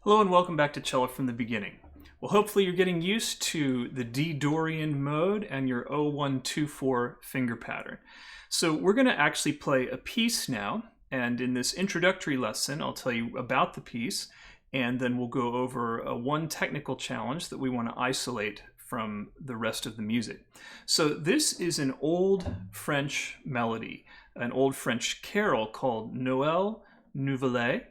Hello and welcome back to Cello from the Beginning. Well, hopefully you're getting used to the D Dorian mode and your 0124 finger pattern. So we're going to actually play a piece now, and in this introductory lesson I'll tell you about the piece, and then we'll go over one technical challenge that we want to isolate from the rest of the music. So this is an old French melody, an old French carol called Noël, Nouvelet,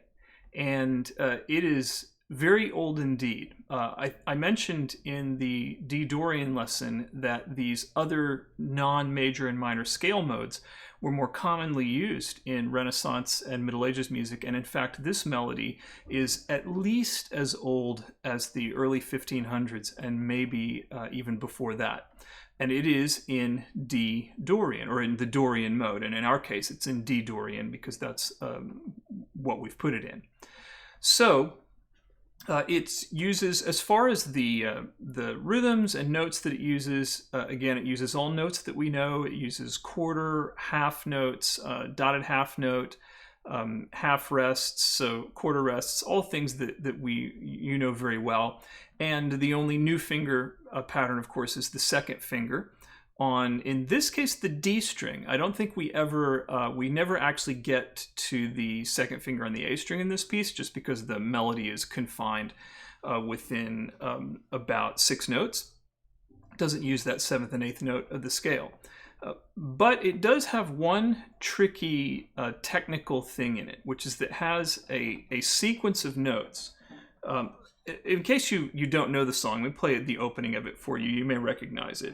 and it is very old indeed. I mentioned in the D Dorian lesson that these other non-major and minor scale modes were more commonly used in Renaissance and Middle Ages music, and in fact this melody is at least as old as the early 1500s and maybe even before that. And it is in D Dorian, or in the Dorian mode, and in our case it's in D Dorian because that's what we've put it in. So it uses, as far as the rhythms and notes that it uses, again, it uses all notes that we know. It uses quarter, half notes, dotted half note, half rests, so quarter rests, all things that you know very well. And the only new finger pattern, of course, is the second finger on, in this case, the D string. I don't think we never actually get to the second finger on the A string in this piece, just because the melody is confined within about 6 notes. It doesn't use that 7th and 8th note of the scale. But it does have one tricky technical thing in it, which is that it has a sequence of notes. In case you don't know the song, let me play the opening of it for you. You may recognize it.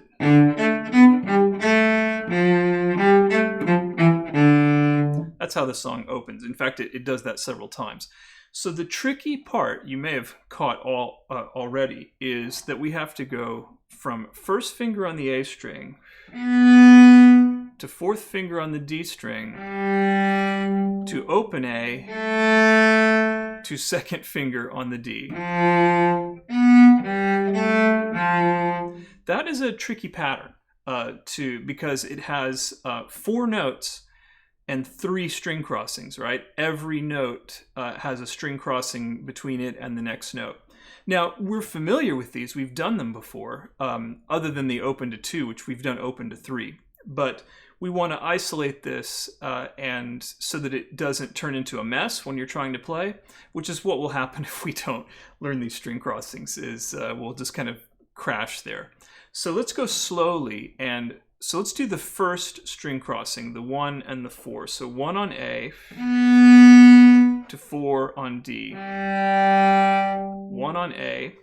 That's how the song opens. In fact, it does that several times. So the tricky part, you may have caught already, is that we have to go from first finger on the A string to fourth finger on the D string to open A to second finger on the D. That is a tricky pattern because it has 4 notes and 3 string crossings, right? Every note has a string crossing between it and the next note. Now, we're familiar with these. We've done them before, other than the open to 2, which we've done open to 3. But we want to isolate this and so that it doesn't turn into a mess when you're trying to play, which is what will happen if we don't learn these string crossings, is we'll just kind of crash there. So let's go slowly, and so let's do the first string crossing, the 1 and the 4. So 1 on A to 4 on D. 1 on A,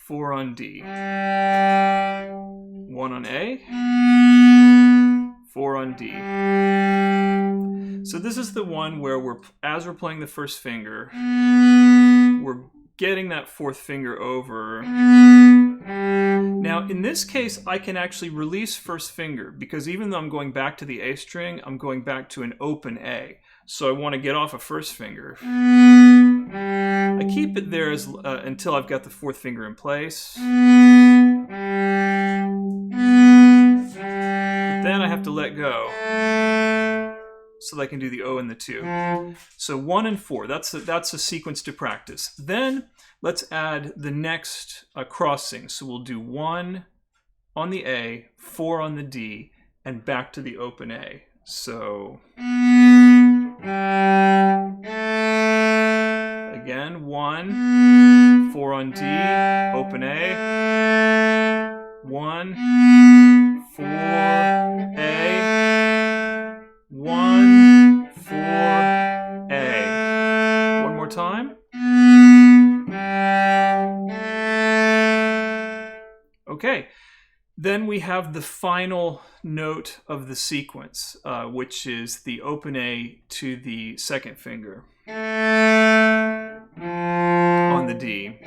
4 on D. 1 on A, 4 on D. So this is the one where as we're playing the first finger, we're getting that fourth finger over. Now, in this case, I can actually release first finger, because even though I'm going back to the A string, I'm going back to an open A. So I want to get off a first finger. I keep it there until I've got the fourth finger in place. But then I have to let go so that I can do the O and the 2. So 1 and 4, that's a sequence to practice. Then let's add the next crossing. So we'll do 1 on the A, 4 on the D, and back to the open A. So again, 1, 4 on D, open A, 1, 4, A, 1, 4, A. One more time. Okay, then we have the final note of the sequence, which is the open A to the second finger on the D.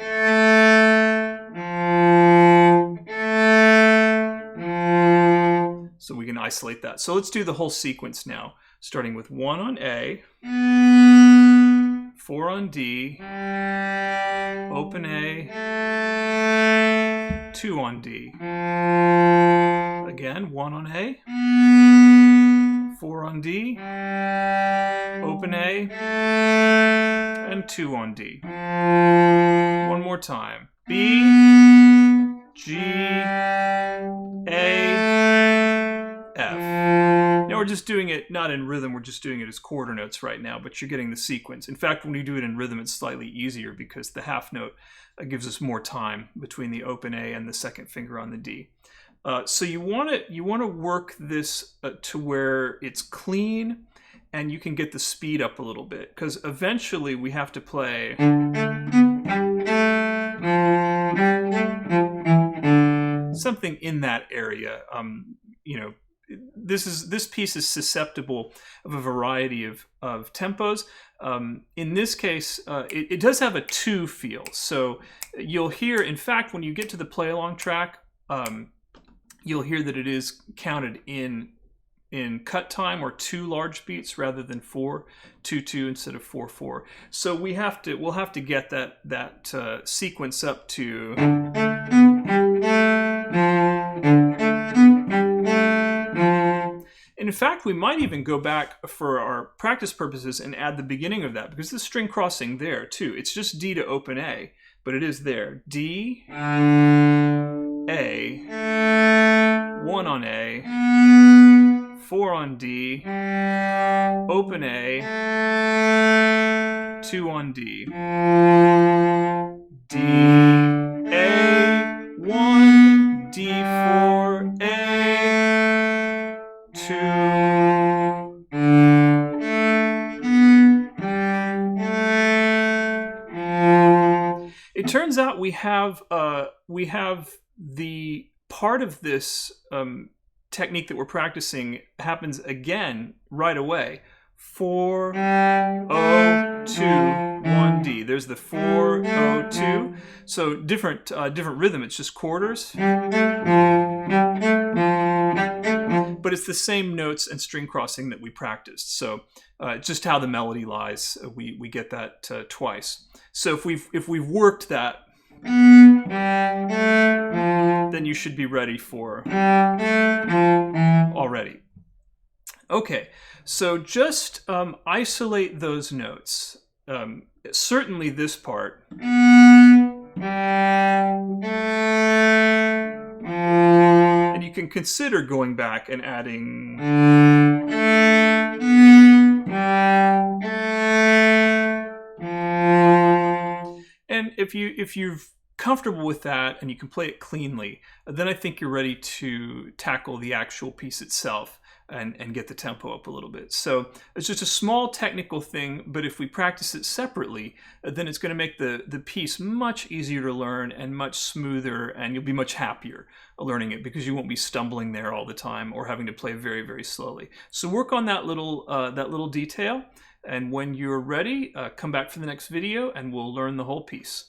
So we can isolate that. So let's do the whole sequence now, starting with 1 on A, 4 on D, open A, 2 on D. Again, 1 on A, 4 on D, open A, and 2 on D. One more time. B, G, A, F. Now we're just doing it not in rhythm, we're just doing it as quarter notes right now, but you're getting the sequence. In fact, when you do it in rhythm, it's slightly easier because the half note gives us more time between the open A and the second finger on the D. So you want to work this to where it's clean and you can get the speed up a little bit, because eventually we have to play something in that area. You know, this piece is susceptible of a variety of tempos. In this case, it does have a 2 feel. So you'll hear, in fact, when you get to the play along track, you'll hear that it is counted in cut time, or 2 large beats rather than 4, 2-2 instead of 4-4. So we'll have to get that sequence up to. And in fact, we might even go back for our practice purposes and add the beginning of that, because the string crossing there too. It's just D to open A, but it is there. D, A, 1 on A, 4 on D, open A, 2 on D, D, A, 1, D, 4, A, 2. It turns out we have the part of this technique that we're practicing happens again right away. 4, 0, 2, 1, D. There's the 4, 0, 2. So different rhythm. It's just quarters, but it's the same notes and string crossing that we practiced. So it's just how the melody lies. We get that twice. So if we've worked that, then you should be ready for already. Okay, so just isolate those notes. Certainly this part. And you can consider going back and adding. And if you're comfortable with that and you can play it cleanly, then I think you're ready to tackle the actual piece itself and get the tempo up a little bit. So it's just a small technical thing, but if we practice it separately, then it's going to make the piece much easier to learn and much smoother, and you'll be much happier learning it because you won't be stumbling there all the time or having to play very, very slowly. So work on that little detail, and when you're ready, come back for the next video and we'll learn the whole piece.